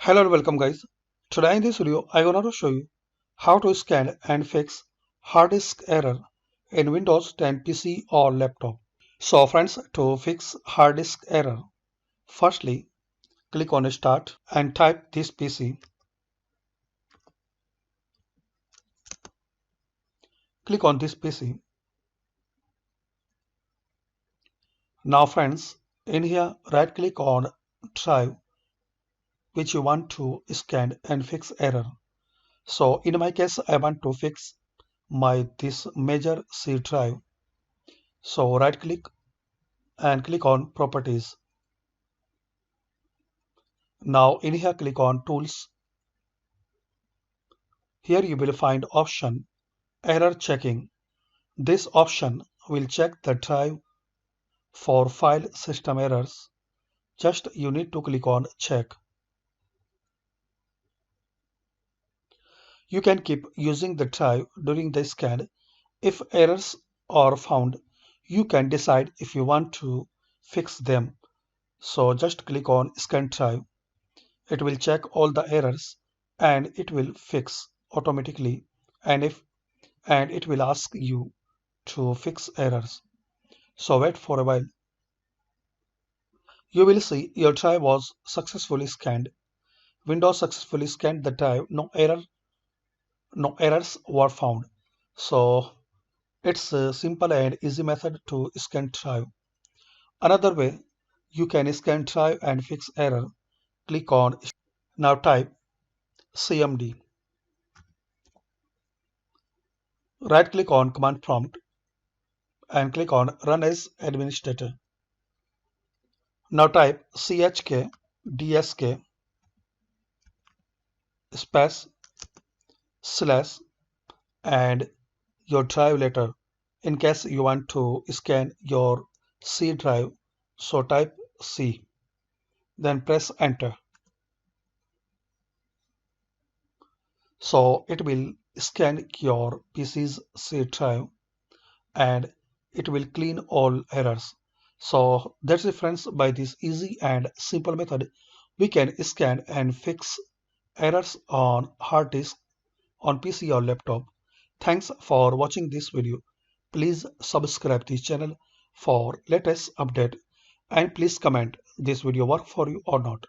Hello and welcome guys. Today in this video I want to show you how to scan and fix hard disk error in Windows 10 PC or laptop. So friends, to fix hard disk error, firstly click on Start and type this PC. Click on this PC. Now friends, in here right click on drive which you want to scan and fix error. So in my case I want to fix this major C drive. So right click and click on properties. Now in here click on tools. Here you will find option error checking. This option will check the drive for file system errors. Just you need to click on check. You can keep using the drive during the scan. If errors are found, you can decide if you want to fix them. So just click on scan drive. It will check all the errors and it will fix automatically, and it will ask you to fix errors. So wait for a while. You will see your drive was successfully scanned. Windows successfully scanned the drive. No errors were found. So it's a simple and easy method to scan drive. Another way you can scan drive and fix error. Click on now type CMD. Right click on command prompt and click on run as administrator. Now type chk dsk space slash and your drive letter in case you want to scan your C drive. So type C, then press enter. So it will scan your PC's C drive and it will clean all errors. So that's the friends, by this easy and simple method we can scan and fix errors on hard disk on PC or laptop. Thanks for watching this video. Please subscribe this channel for latest update and please comment this video work for you or not.